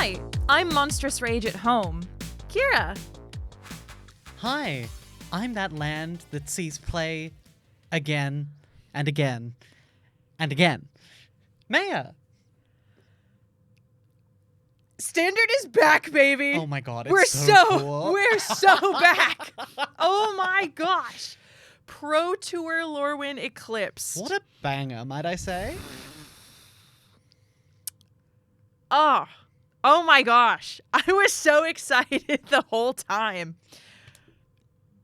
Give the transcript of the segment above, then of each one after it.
Hi, I'm Monstrous Rage at Home. Kira. Hi, I'm that land that sees play again and again and again. Meia. Standard is back, baby. Oh my god, it's so cool. We're so back. Oh my gosh. ProTour Lorwyn Eclipsed. What a banger, might I say? Oh my gosh. I was so excited the whole time.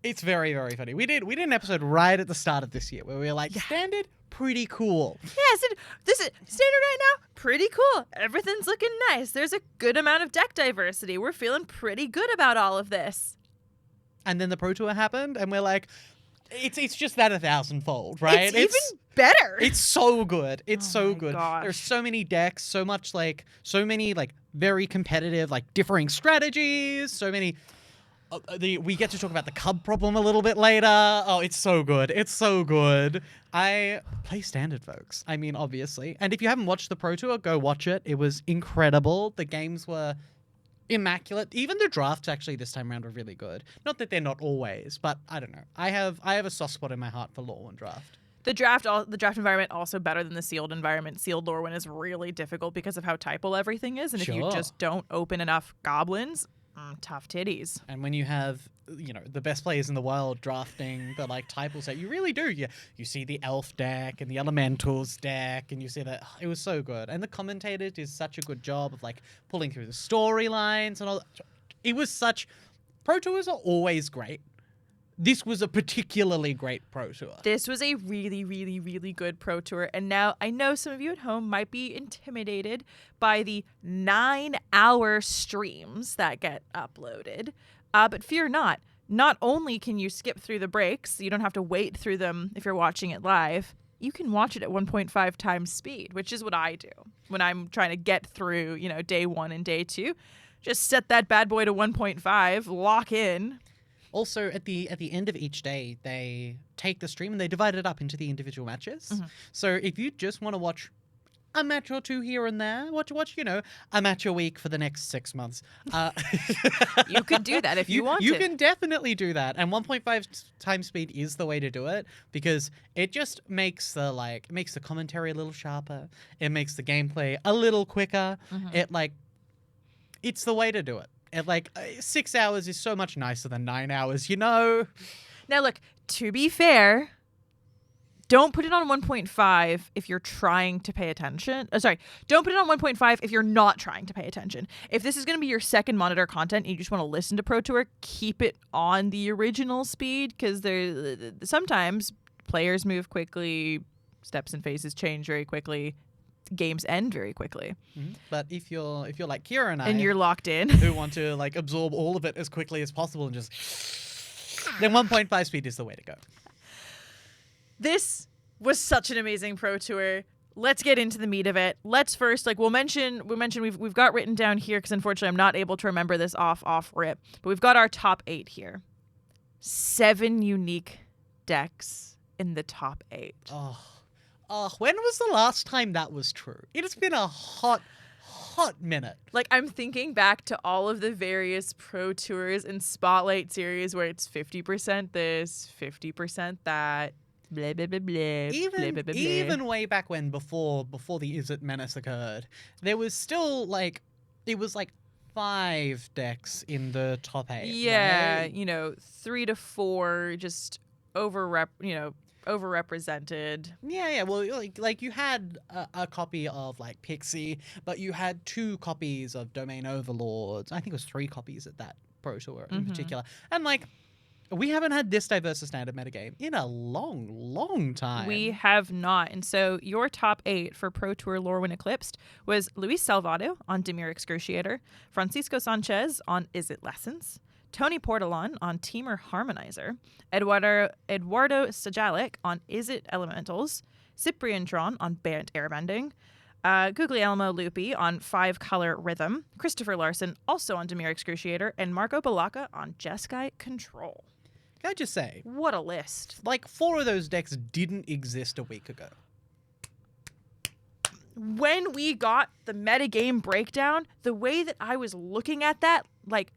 It's very, very funny. We did an episode right at the start of this year where we were like, Standard, pretty cool. Yes, this is Standard right now. Pretty cool. Everything's looking nice. There's a good amount of deck diversity. We're feeling pretty good about all of this. And then the Pro Tour happened, and we're like, it's just that 1,000-fold, right? It's even better. It's so good. It's so good. Gosh. There's so many decks, so many very competitive, differing strategies, so many. We get to talk about the Cub problem a little bit later. Oh, it's so good. It's so good. I play Standard, folks. I mean, obviously. And if you haven't watched the Pro Tour, go watch it. It was incredible. The games were immaculate. Even the drafts actually this time around were really good. Not that they're not always, but I don't know. I have a soft spot in my heart for Lorwyn draft. The draft environment also better than the sealed environment. Sealed Lorwyn is really difficult because of how typal everything is, and if you just don't open enough goblins, tough titties. And when you have, the best players in the world drafting the typal set, you really do. You see the elf deck and the elementals deck, and you see that it was so good. And the commentator did such a good job of pulling through the storylines and all. It was such. Pro Tours are always great. This was a particularly great Pro Tour. This was a really, really, really good Pro Tour. And now I know some of you at home might be intimidated by the 9-hour streams that get uploaded. But fear not. Not only can you skip through the breaks, you don't have to wait through them if you're watching it live. You can watch it at 1.5 times speed, which is what I do when I'm trying to get through, day 1 and day 2. Just set that bad boy to 1.5, lock in. Also, at the end of each day, they take the stream and they divide it up into the individual matches. Mm-hmm. So if you just want to watch a match or two here and there, watch a match a week for the next 6 months. You could do that if you want. You can definitely do that, and 1.5 times speed is the way to do it because it just makes the commentary a little sharper. It makes the gameplay a little quicker. Mm-hmm. It's the way to do it. 6 hours is so much nicer than 9 hours, Now, look, to be fair, don't put it on 1.5 if you're trying to pay attention. Don't put it on 1.5 if you're not trying to pay attention. If this is going to be your second monitor content and you just want to listen to Pro Tour, keep it on the original speed because sometimes players move quickly, steps and phases change very quickly. Games end very quickly. Mm-hmm. But if you're like Kira and I, and you're locked in, who want to absorb all of it as quickly as possible and just then 1.5 speed is the way to go. This was such an amazing Pro Tour. Let's get into the meat of it. Let's first we'll mention we've got written down here because unfortunately I'm not able to remember this off rip, but we've got our top 8 here. 7 unique decks in the top 8. When was the last time that was true? It has been a hot minute. I'm thinking back to all of the various Pro Tours and Spotlight series where it's 50% this, 50% that, blah, blah, blah, blah, even, blah, blah, blah, blah. Even way back when, before the Is It Menace occurred, there was still, it was 5 decks in the top 8. Yeah, right? 3 to 4 just overrepresented. Yeah. Well, you had a copy of Pixie, but you had 2 copies of Domain Overlords. I think it was 3 copies at that Pro Tour in particular. And we haven't had this diverse a standard metagame in a long, long time. We have not. And so your top 8 for Pro Tour Lorwyn Eclipsed was Luis Salvado on Dimir Excruciator, Francisco Sanchez on Is It Lessons, Tony Portolan on Teamer Harmonizer, Eduardo Sajalik on Is It Elementals, Cyprian Tron on Bant Airbending, Guglielmo Lupi on 5-Color Rhythm, Christopher Larson also on Dimir Excruciator, and Marco Balaka on Jeskai Control. Can I just say? What a list. 4 of those decks didn't exist a week ago. when we got the metagame breakdown, the way that I was looking at that, like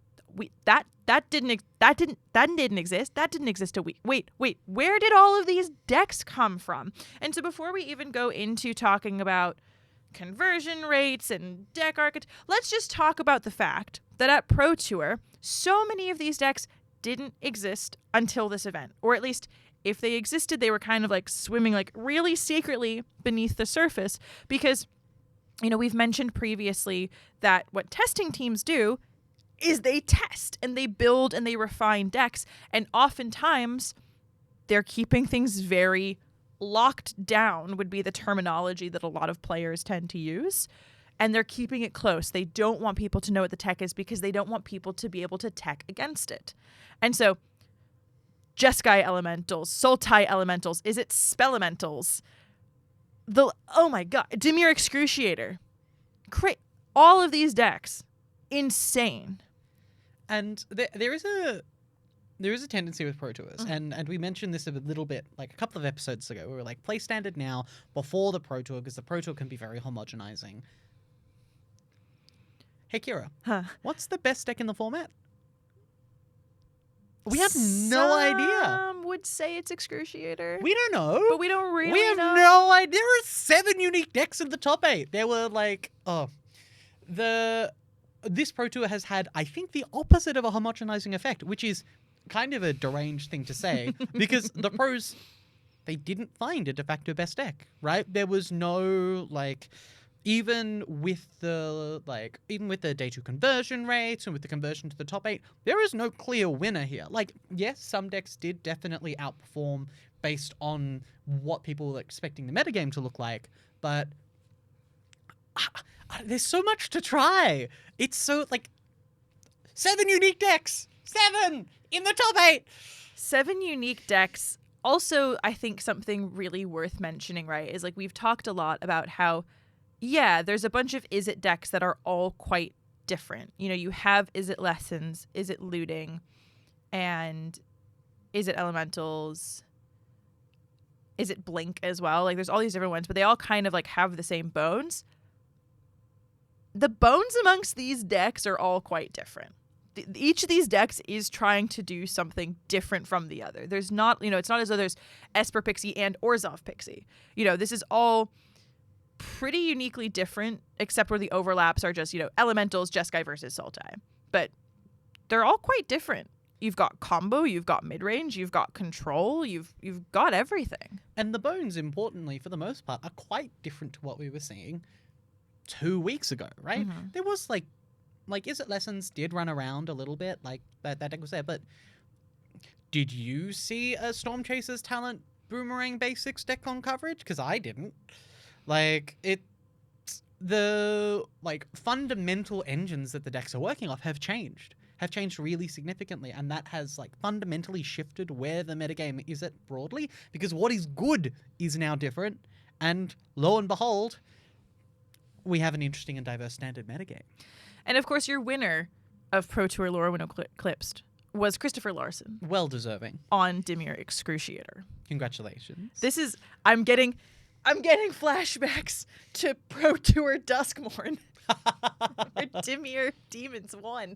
that didn't exist. That didn't exist a week. Wait, where did all of these decks come from? And so before we even go into talking about conversion rates and deck archetypes, let's just talk about the fact that at Pro Tour, so many of these decks didn't exist until this event, or at least if they existed, they were kind of like swimming like really secretly beneath the surface because, you know, we've mentioned previously that what testing teams do is they test and they build and they refine decks. And oftentimes they're keeping things very locked down would be the terminology that a lot of players tend to use. And they're keeping it close. They don't want people to know what the tech is because they don't want people to be able to tech against it. And so Jeskai Elementals, Sultai Elementals, is it Spelementals? Oh my god, Dimir Excruciator. All of these decks. Insane. And there is a tendency with Pro Tours, and we mentioned this a little bit like a couple of episodes ago. We were like, play standard now before the Pro Tour, because the Pro Tour can be very homogenizing. Hey Kira, what's the best deck in the format? We have no idea. Some would say it's Excruciator. We don't know. But we don't really know. We have no idea. There are 7 unique decks in the top 8. There were like, this Pro Tour has had, I think, the opposite of a homogenizing effect, which is kind of a deranged thing to say, because the pros, they didn't find a de facto best deck, right? There was no, like, even with the day 2 conversion rates and with the conversion to the top 8, there is no clear winner here. Like, yes, some decks did definitely outperform based on what people were expecting the metagame to look like, but there's so much to try. It's so, like, 7 unique decks. 7 in the top 8. 7 unique decks. Also, I think something really worth mentioning, right, is like we've talked a lot about how, yeah, there's a bunch of Is It decks that are all quite different. You know, you have Is It Lessons, Is It Looting, and Is It Elementals, Is It Blink as well. Like, there's all these different ones, but they all kind of like have the same bones. The bones amongst these decks are all quite different. Each of these decks is trying to do something different from the other. There's not, you know, it's not as though there's Esper Pixie and Orzhov Pixie. You know, this is all pretty uniquely different, except where the overlaps are just, you know, Elementals, Jeskai versus Sultai. But they're all quite different. You've got combo, you've got mid-range, you've got control, you've got everything. And the bones, importantly, for the most part, are quite different to what we were seeing 2 weeks ago, right? Mm-hmm. There was like Is It Lessons did run around a little bit, like that deck was there, but did you see a Storm Chasers Talent Boomerang Basics deck on coverage? Because I didn't. Like, the like fundamental engines that the decks are working off have changed really significantly, and that has like fundamentally shifted where the metagame is at broadly, because what is good is now different, and lo and behold, we have an interesting and diverse standard metagame. And of course, your winner of Pro Tour Lorwyn Eclipsed was Christopher Larson. Well deserving. On Dimir Excruciator. Congratulations. This is, I'm getting flashbacks to Pro Tour Duskmorn. Where Dimir Demons won.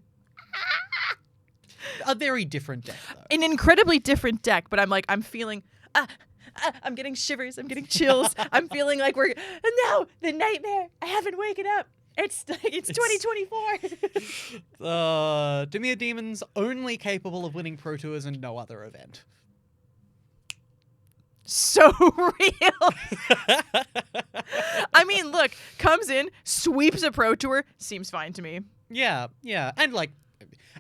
A very different deck, though. An incredibly different deck, but I'm feeling, I'm getting shivers, I'm getting chills. I'm feeling like no, the nightmare. I haven't waken up. It's 2024. Dimir Demons only capable of winning Pro Tours and no other event. So real. I mean, look, comes in, sweeps a Pro Tour, seems fine to me. Yeah. And like,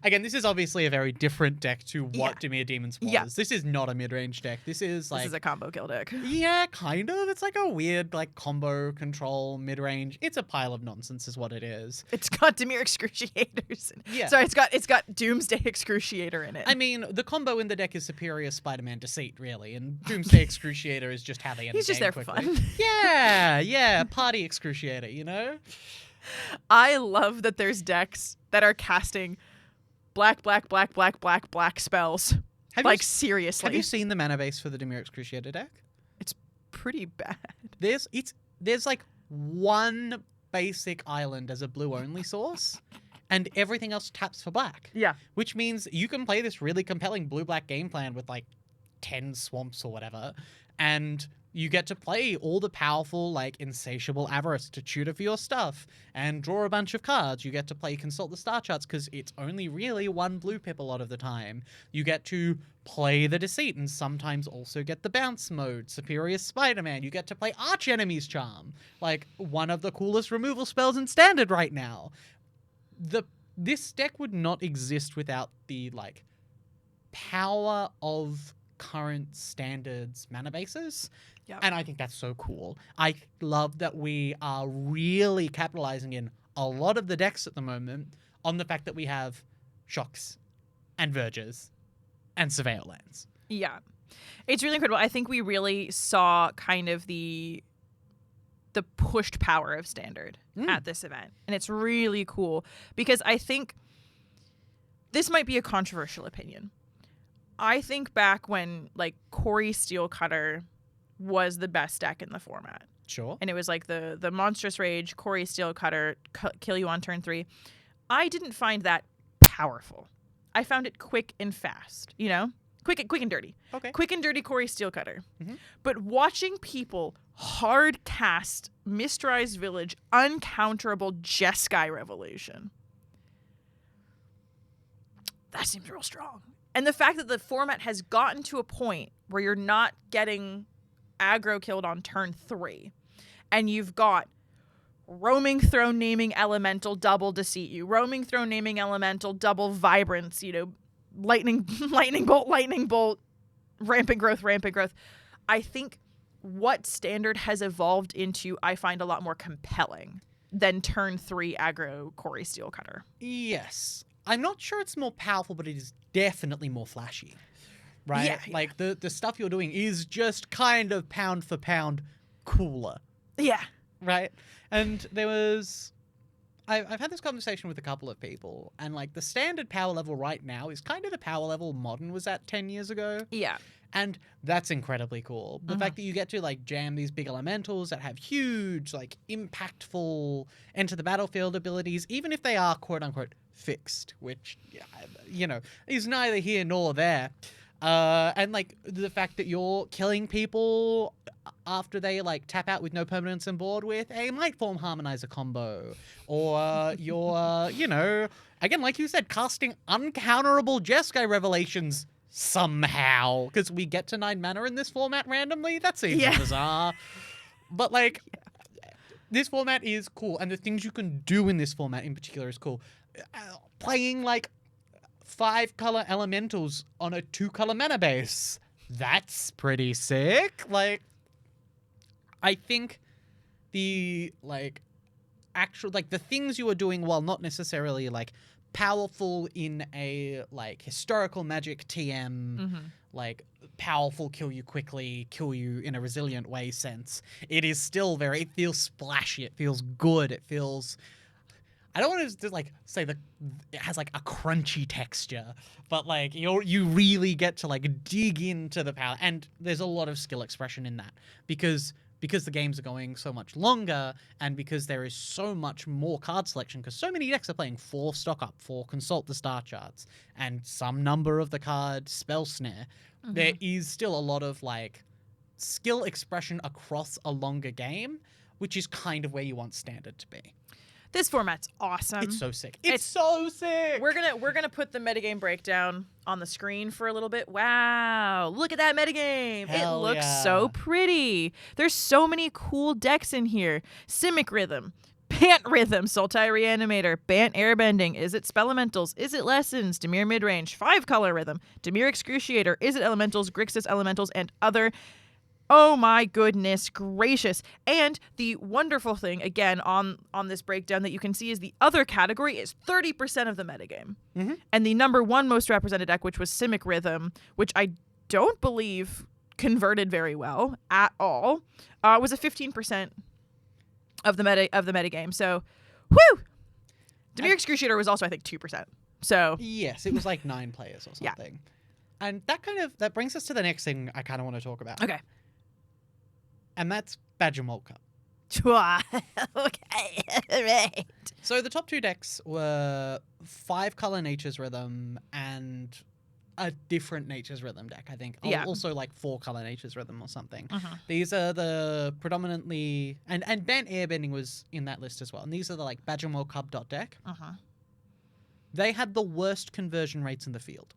again, this is obviously a very different deck to what Dimir Demons was. Yeah. This is not a mid-range deck. This is like... This is a combo kill deck. Yeah, kind of. It's like a weird, like, combo, control, mid-range. It's a pile of nonsense is what it is. It's got Dimir Excruciators. Yeah. Sorry, it's got Doomsday Excruciator in it. I mean, the combo in the deck is superior Spider-Man Deceit, really, and Doomsday Excruciator is just how they end He's the just game there quickly. for fun. Yeah, party Excruciator, you know? I love that there's decks that are casting black spells. Seriously. Have you seen the mana base for the Dimir Excruciator deck? It's pretty bad. There's like one basic island as a blue-only source, and everything else taps for black. Yeah. Which means you can play this really compelling blue-black game plan with, like, 10 swamps or whatever, and you get to play all the powerful, like, insatiable avarice to tutor for your stuff and draw a bunch of cards. You get to play Consult the Star Charts because it's only really one blue pip a lot of the time. You get to play the Deceit and sometimes also get the bounce mode, Superior Spider-Man. You get to play Arch Enemy's Charm, like one of the coolest removal spells in Standard right now. This deck would not exist without the, like, power of current Standards mana bases. Yep. And I think that's so cool. I love that we are really capitalizing in a lot of the decks at the moment on the fact that we have Shocks and Verges and Surveyor lands. Yeah. It's really incredible. I think we really saw kind of the pushed power of Standard at this event. And it's really cool because I think this might be a controversial opinion. I think back when, like, Corey Steelcutter was the best deck in the format. Sure. And it was like the Monstrous Rage, Corey Steelcutter, kill you on turn 3. I didn't find that powerful. I found it quick and fast, you know? Quick and dirty. Okay. Quick and dirty Corey Steelcutter. Mm-hmm. But watching people hard cast Mistrized Village, uncounterable Jeskai Revelation, that seems real strong. And the fact that the format has gotten to a point where you're not getting aggro killed on turn 3, and you've got Roaming Throne Naming Elemental double Deceit you, Roaming Throne Naming Elemental double Vibrance, you know, lightning bolt, rampant growth. I think what Standard has evolved into, I find a lot more compelling than turn 3 aggro Corey Steelcutter. Yes. I'm not sure it's more powerful, but it is definitely more flashy. Right? Yeah. Like, the stuff you're doing is just kind of pound for pound cooler. Yeah. Right? And there was... I've had this conversation with a couple of people, and, like, the Standard power level right now is kind of the power level Modern was at 10 years ago. Yeah. And that's incredibly cool. The fact that you get to, like, jam these big elementals that have huge, like, impactful enter the battlefield abilities, even if they are quote-unquote fixed, which, you know, is neither here nor there. And, like, the fact that you're killing people after they, like, tap out with no permanence on board with a Lightform Harmonizer combo. Or you're, you know, again, like you said, casting uncounterable Jeskai Revelations somehow. Because we get to 9 mana in this format randomly. That seems bizarre. But, like, this format is cool. And the things you can do in this format in particular is cool. Playing, like, 5-color elementals on a 2-color mana base. That's pretty sick. Like, I think the, like, actual, like, the things you are doing, while not necessarily, like, powerful in a, like, historical Magic TM, like, powerful kill you quickly, kill you in a resilient way sense, it is still very, it feels splashy, it feels good, it feels... I don't want to like say that it has like a crunchy texture, but like you really get to like dig into the power, and there's a lot of skill expression in that because the games are going so much longer, and because there is so much more card selection, because so many decks are playing 4 stock up, 4 consult the star charts, and some number of the card spell snare. There is still a lot of like skill expression across a longer game, which is kind of where you want Standard to be. This format's awesome. It's so sick. It's so sick. We're gonna put the metagame breakdown on the screen for a little bit. Wow, look at that metagame. Hell it looks yeah. so pretty. There's so many cool decks in here. Simic Rhythm, Bant Rhythm, Sultai Reanimator, Bant Airbending, Is It Spelementals, Is It Lessons, Dimir Midrange, 5-color Rhythm, Dimir Excruciator, Is It Elementals, Grixis Elementals, and other. Oh my goodness gracious. And the wonderful thing, again, on this breakdown that you can see is the other category is 30% of the metagame. And the number 1 most represented deck, which was Simic Rhythm, which I don't believe converted very well at all, was a 15% of the metagame. So, whew! Dimir Excruciator was also, I think, 2%. So yes, it was like 9 players or something. Yeah. And that brings us to the next thing I kind of want to talk about. Okay. And that's Badgermole Cub. Okay, right. So the top 2 decks were 5-color Nature's Rhythm and a different Nature's Rhythm deck, I think. Yeah. Also like 4-color Nature's Rhythm or something. Mhm. These are the predominantly... And Bant Airbending was in that list as well. And these are the like Badgermole Cub deck. They had the worst conversion rates in the field.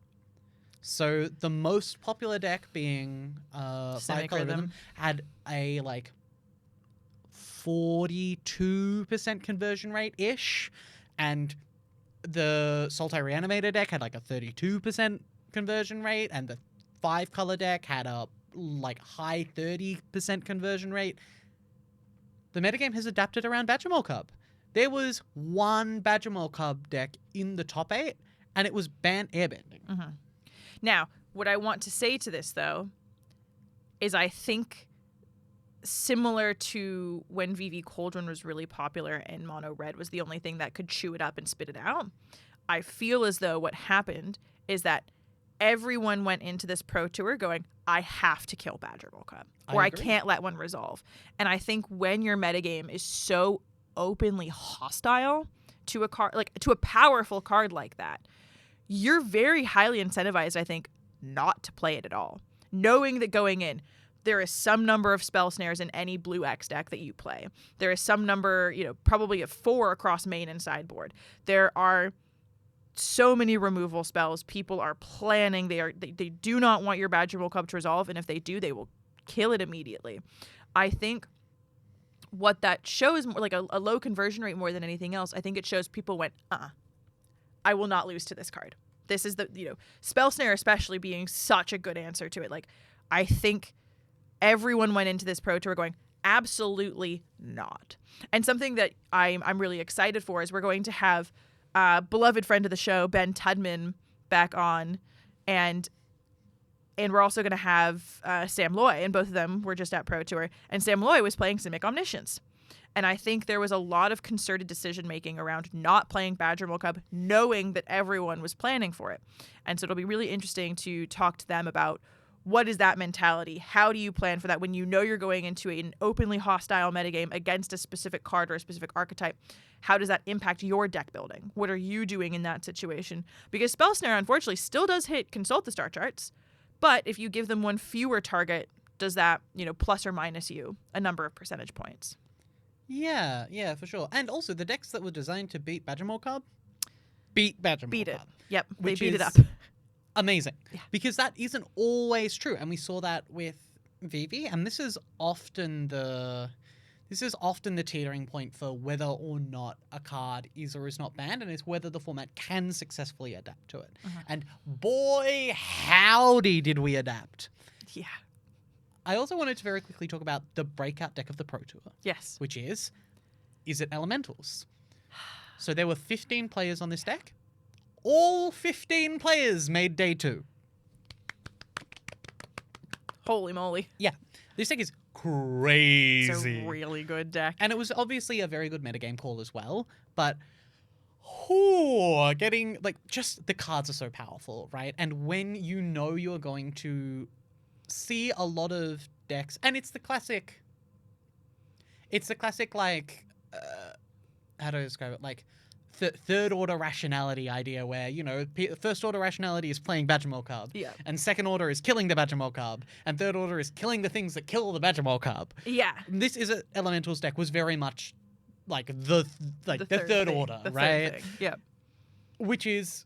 So the most popular deck being 5-color Rhythm had a like 42% conversion rate-ish. And the Sultai Reanimator deck had like a 32% conversion rate, and the 5-color deck had a like high 30% conversion rate. The metagame has adapted around Badgermole Cub. There was one Badgermole Cub deck in the top 8, and it was Bant Airbending. Now, what I want to say to this, though, is I think similar to when VV Cauldron was really popular and Mono Red was the only thing that could chew it up and spit it out, I feel as though what happened is that everyone went into this Pro Tour going, I have to kill Badgermole Cub, or I can't let one resolve. And I think when your metagame is so openly hostile to a card, like to a powerful card like that, you're very highly incentivized, I think, not to play it at all. Knowing that going in, there is some number of spell snares in any blue X deck that you play. There is some number, probably of 4 across main and sideboard. There are so many removal spells. People are planning. They do not want your Badgermole Cub to resolve, and if they do, they will kill it immediately. I think what that shows, more like a low conversion rate more than anything else, I think it shows people went, I will not lose to this card. This is the, Spell Snare especially being such a good answer to it. Like, I think everyone went into this Pro Tour going, absolutely not. And something that I'm really excited for is we're going to have beloved friend of the show, Ben Tudman, back on, and we're also going to have Sam Loy, and both of them were just at Pro Tour, and Sam Loy was playing Simic Omniscience. And I think there was a lot of concerted decision-making around not playing Badgermole Cub, knowing that everyone was planning for it. And so it'll be really interesting to talk to them about what is that mentality? How do you plan for that when you know you're going into an openly hostile metagame against a specific card or a specific archetype? How does that impact your deck building? What are you doing in that situation? Because Spell Snare, unfortunately, still does hit Consult the Star Charts, but if you give them one fewer target, does that, plus or minus you a number of percentage points? Yeah, for sure. And also, the decks that were designed to beat Badgermole Cub beat Badgermole Cub. Yep, they beat it up. Amazing. Yeah. Because that isn't always true. And we saw that with VV. And this is often the teetering point for whether or not a card is or is not banned, and it's whether the format can successfully adapt to it. And boy, howdy did we adapt. Yeah. I also wanted to very quickly talk about the breakout deck of the Pro Tour. Yes. Which is it Elementals? So there were 15 players on this deck. All 15 players made day 2. Holy moly. Yeah. This deck is crazy. It's a really good deck. And it was obviously a very good metagame call as well, but getting, just the cards are so powerful, right? And when you know you're going to see a lot of decks, and it's the classic, how do I describe it? Third order rationality idea where, first order rationality is playing Badgermole Cub. Yeah. And second order is killing the Badgermole Cub. And third order is killing the things that kill the Badgermole Cub. Yeah. This is a Elementals deck was very much the third order, right? Third thing. Yeah. Which is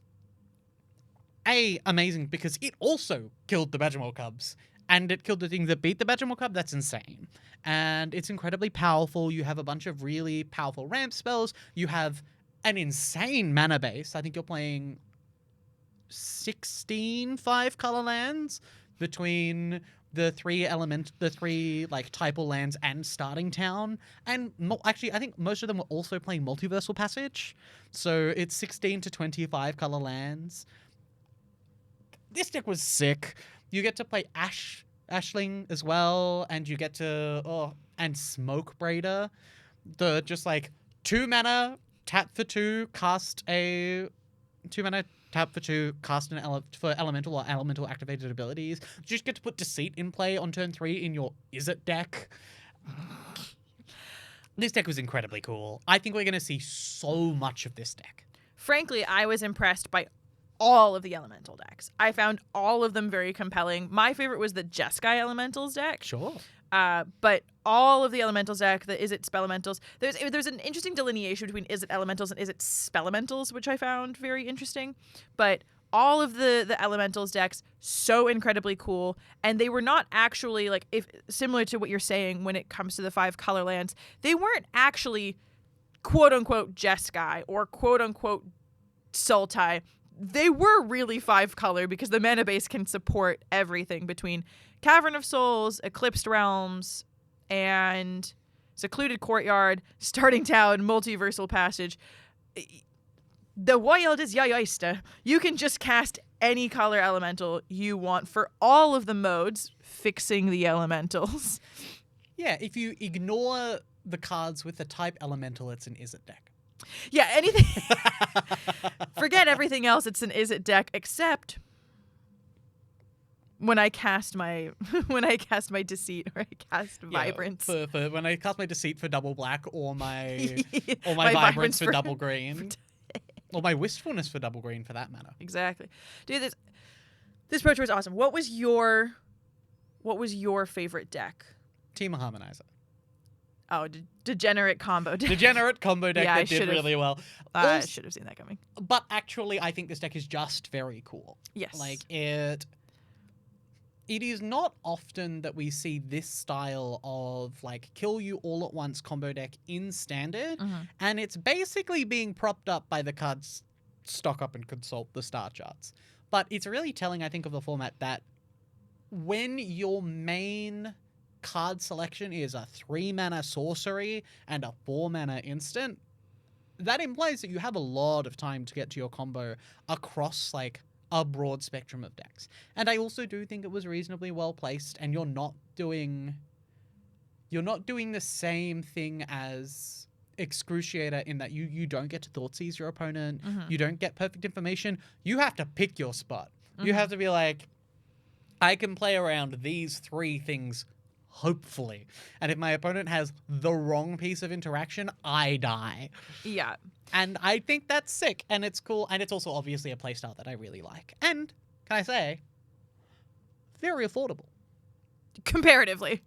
amazing because it also killed the Badgermole Cubs. And it killed the thing that beat the Badgermole Cub. That's insane. And it's incredibly powerful. You have a bunch of really powerful ramp spells. You have an insane mana base. I think you're playing 16 5-color lands between the three typal lands and Starting Town. And actually, I think most of them were also playing Multiversal Passage. So it's 16 to 25-color lands. This deck was sick. You get to play Ashling as well, and you get to and Smoke Braider. The 2 mana tap for 2, cast a 2 mana tap for 2, cast for elemental or elemental activated abilities. You just get to put Deceit in play on turn 3 in your Is It deck. This deck was incredibly cool. I think we're going to see so much of this deck. Frankly, I was impressed by all of the elemental decks. I found all of them very compelling. My favorite was the Jeskai Elementals deck. Sure. But all of the Elementals deck, the Is It Spelementals, there's an interesting delineation between Is It Elementals and Is It Spelementals, which I found very interesting. But all of the Elementals decks, so incredibly cool. And they were not actually, like, if similar to what you're saying when it comes to the 5 color lands, they weren't actually quote-unquote Jeskai or quote-unquote Sultai. They were really 5 color because the mana base can support everything between Cavern of Souls, Eclipsed Realms, and Secluded Courtyard, Starting Town, Multiversal Passage. The wild is Yayaista. You can just cast any color elemental you want for all of the modes, fixing the elementals. Yeah, if you ignore the cards with the type elemental, it's an Is It deck. Yeah, anything. Forget everything else. It's an Is It deck, except when I cast my Deceit or I cast Vibrance. For when I cast my Deceit for double black or my My Vibrance for double green. Or my Wistfulness for double green, for that matter. Exactly, dude. This Pro Tour is awesome. What was your favorite deck? Team Harmonizer. Oh, degenerate combo deck. Degenerate combo deck Yeah, that did really well. I should have seen that coming. But actually, I think this deck is just very cool. Yes. Like, it is not often that we see this style of, like, kill you all at once combo deck in Standard, and it's basically being propped up by the cards stock up and consult the star charts. But it's really telling, I think, of the format that when your main card selection is a 3-mana sorcery and a 4-mana instant, that implies that you have a lot of time to get to your combo across, like, a broad spectrum of decks. And I also do think it was reasonably well placed, and you're not doing the same thing as Excruciator in that you don't get to Thoughtseize your opponent, you don't get perfect information, you have to pick your spot. You have to be like, I can play around these 3 things, hopefully. And if my opponent has the wrong piece of interaction, I die. Yeah. And I think that's sick, and it's cool, and it's also obviously a playstyle that I really like. And, can I say, very affordable. Comparatively.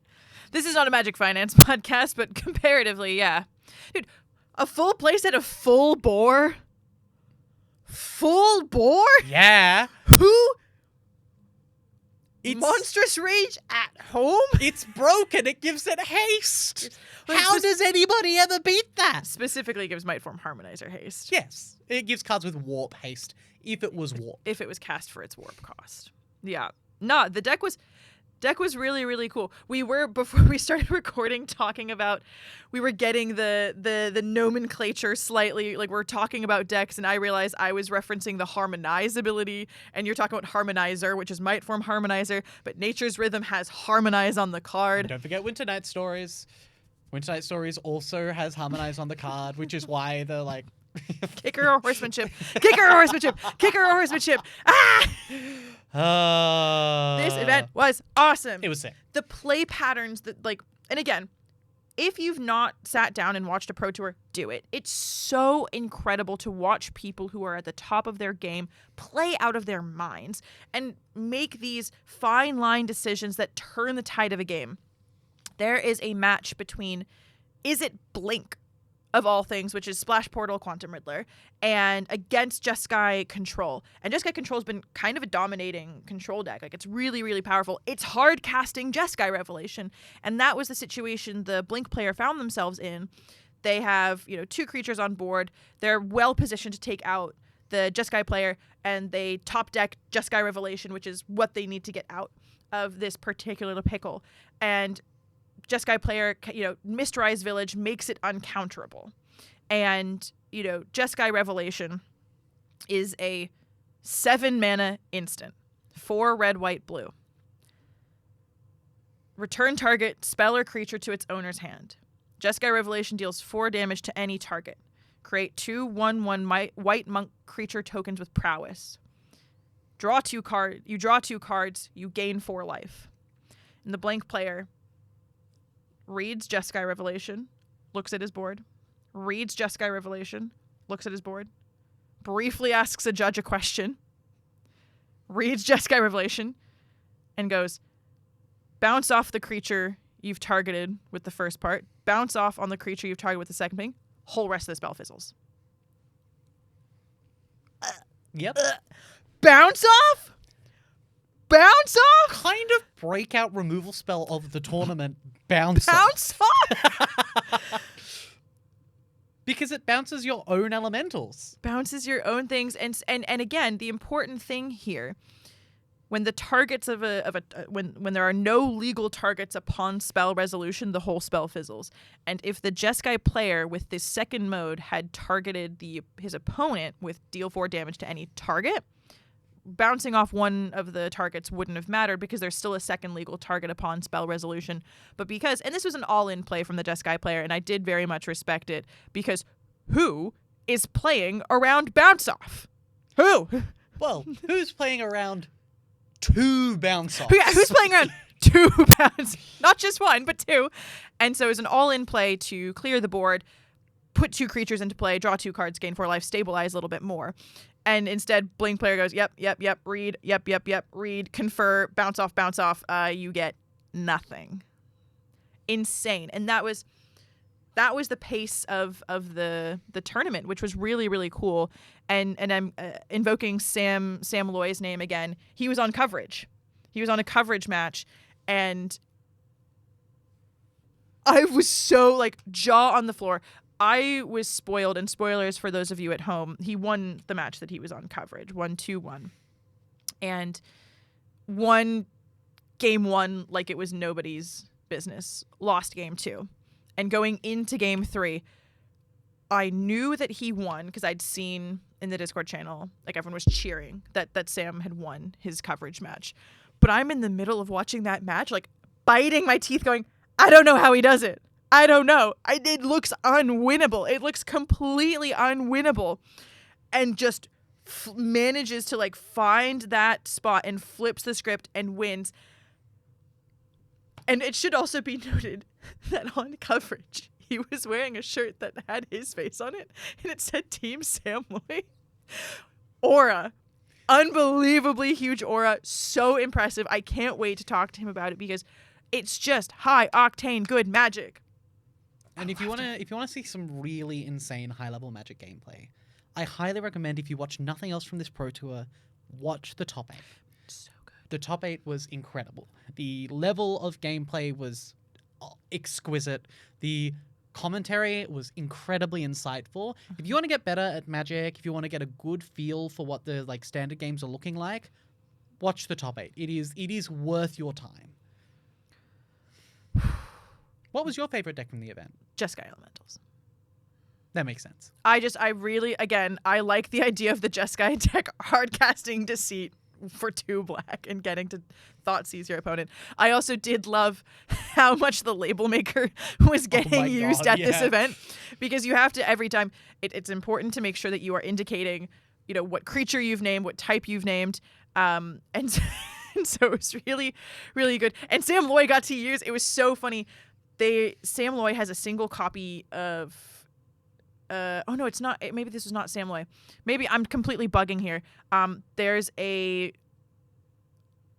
This is not a Magic Finance podcast, but comparatively, yeah. Dude, a full playset of full bore? Full bore? Yeah. Who? Monstrous Rage at home? It's broken. It gives it haste. How does anybody ever beat that? Specifically gives Mightform Harmonizer haste. Yes. It gives cards with warp haste, if it was warp. If it was cast for its warp cost. Yeah. No, the deck was really, really cool. We were, before we started recording, talking about, we were getting the nomenclature slightly, like we're talking about decks, and I realized I was referencing the Harmonize ability, and you're talking about Harmonizer, which is Mightform Harmonizer, but Nature's Rhythm has Harmonize on the card. And don't forget Winter Night Stories. Winter Night Stories also has Harmonize on the card, which is why the, like... Kicker or Horsemanship. Kicker or Horsemanship. Kicker or Horsemanship. Ah! This event was awesome. It was sick. The play patterns that, like, and again, if you've not sat down and watched a Pro Tour, do it. It's so incredible to watch people who are at the top of their game play out of their minds and make these fine line decisions that turn the tide of a game. There is a match between Is It Blink, of all things, which is Splash Portal, Quantum Riddler, and against Jeskai Control. And Jeskai Control's been kind of a dominating control deck. Like, it's really, really powerful. It's hard casting Jeskai Revelation. And that was the situation the Blink player found themselves in. They have, 2 creatures on board. They're well positioned to take out the Jeskai player, and they top deck Jeskai Revelation, which is what they need to get out of this particular pickle. And Jeskai player, Mysterized Village makes it uncounterable. And, Jeskai Revelation is a 7-mana instant. 4 red, white, blue. Return target spell or creature to its owner's hand. Jeskai Revelation deals 4 damage to any target. Create 2 1/1 white monk creature tokens with prowess. Draw 2 cards. You draw 2 cards. You gain 4 life. And the blank player reads Jeskai Revelation, looks at his board, reads Jeskai Revelation, looks at his board, briefly asks a judge a question, reads Jeskai Revelation, and goes, bounce off the creature you've targeted with the first part, bounce off on the creature you've targeted with the second thing, whole rest of the spell fizzles. Yep. Bounce off? Bounce off? Kind of breakout removal spell of the tournament. Bounce Bounce off? Because it bounces your own elementals. Bounces your own things. And again, the important thing here, when the targets when there are no legal targets upon spell resolution, the whole spell fizzles. And if the Jeskai player with this second mode had targeted his opponent with deal 4 damage to any target, bouncing off one of the targets wouldn't have mattered because there's still a second legal target upon spell resolution. But because, and this was an all-in play from the Jeskai player, and I did very much respect it, because who is playing around bounce off? Who? Well, who's playing around 2 bounce offs? Yeah, who's playing around 2 bounce? Not just 1, but 2. And so it was an all-in play to clear the board, put 2 creatures into play, draw 2 cards, gain 4 life, stabilize a little bit more. And instead, Blink player goes, yep, read, yep, read, confer, bounce off, you get nothing. Insane. And that was the pace of the tournament, which was really, really cool. And I'm invoking Sam Loy's name again. He was on coverage. He was on a coverage match, and I was so, like, jaw on the floor. I was spoiled, and spoilers for those of you at home, he won the match that he was on coverage, 1-2-1. And won game 1 like it was nobody's business, lost game 2. And going into game 3, I knew that he won because I'd seen in the Discord channel, like, everyone was cheering that Sam had won his coverage match. But I'm in the middle of watching that match, like, biting my teeth going, I don't know how he does it. I don't know. It looks unwinnable. It looks completely unwinnable. And just manages to, like, find that spot and flips the script and wins. And it should also be noted that on coverage, he was wearing a shirt that had his face on it, and it said Team Sam Loy. Aura. Unbelievably huge aura. So impressive. I can't wait to talk to him about it because it's just high octane good Magic. And if you want to see some really insane high-level Magic gameplay, I highly recommend, if you watch nothing else from this Pro Tour, watch the top 8. So good. The top 8 was incredible. The level of gameplay was exquisite. The commentary was incredibly insightful. If you want to get better at Magic, if you want to get a good feel for what the, like, standard games are looking like, watch the top 8. It is worth your time. What was your favorite deck from the event? Jeskai Elementals. That makes sense. I really, again, I like the idea of the Jeskai deck hard casting Deceit for 2 black and getting to Thoughtseize your opponent. I also did love how much the label maker was getting used at this event, because you have to, every time, it's important to make sure that you are indicating, you know, what creature you've named, what type you've named, and so it was really, really good. And Sam Loy got to use, it was so funny. Sam Loy has a single copy of, oh no, it's not, maybe this is not Sam Loy. Maybe I'm completely bugging here. There's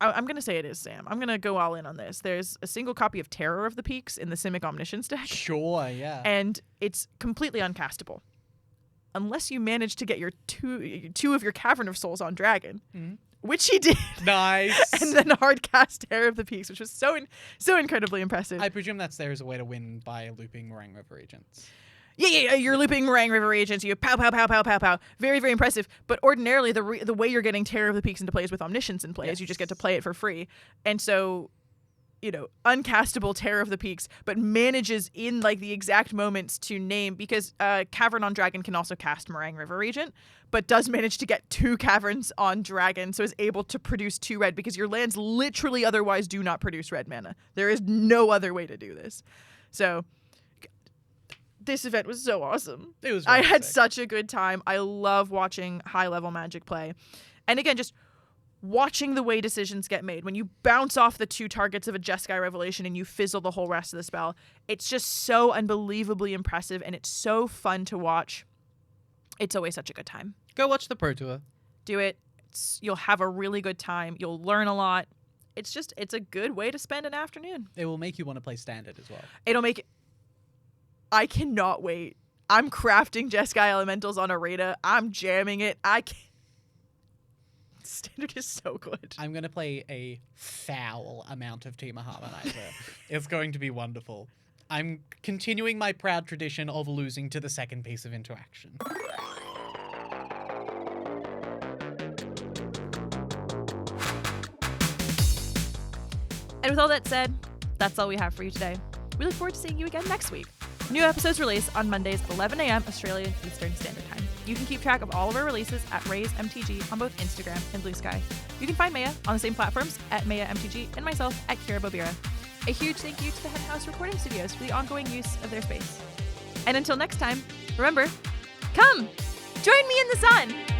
I'm going to say it is Sam. I'm going to go all in on this. There's a single copy of Terror of the Peaks in the Simic Omniscience deck. Sure, yeah. And it's completely uncastable. Unless you manage to get your two of your Cavern of Souls on Dragon. Mm-hmm. Which he did. Nice. And then hard cast Terror of the Peaks, which was so incredibly impressive. I presume that's there as a way to win by looping Meringue River Agents. Yeah, you're looping Meringue River Agents. You pow, pow, pow, pow, pow, pow. Very, very impressive. But ordinarily, the way you're getting Terror of the Peaks into play is with Omniscience in play, is you just get to play it for free. And so, you know, uncastable Terror of the Peaks, but manages in, like, the exact moments to name, because Cavern on Dragon can also cast Meringue River Agent, but does manage to get 2 Caverns on Dragon, so is able to produce 2 red, because your lands literally otherwise do not produce red mana. There is no other way to do this. So this event was so awesome. It was. I had such a good time. I love watching high-level Magic play. And again, just watching the way decisions get made, when you bounce off the 2 targets of a Jeskai Revelation and you fizzle the whole rest of the spell, it's just so unbelievably impressive and it's so fun to watch. It's always such a good time. Go watch the Pro Tour. Do it. You'll have a really good time. You'll learn a lot. It's a good way to spend an afternoon. It will make you want to play Standard as well. It'll make it... I cannot wait. I'm crafting Jeskai Elementals on Areta. I'm jamming it. I can't... Standard is so good. I'm going to play a foul amount of Team Harmonizer. It's going to be wonderful. I'm continuing my proud tradition of losing to the second piece of interaction. And with all that said, that's all we have for you today. We look forward to seeing you again next week. New episodes release on Mondays at 11 a.m. Australian Eastern Standard Time. You can keep track of all of our releases at Raise MTG on both Instagram and Blue Sky. You can find Meia on the same platforms at Meia MTG and myself at Kira Bobira. A huge thank you to the Hen House Recording Studios for the ongoing use of their space. And until next time, remember, come, join me in the sun!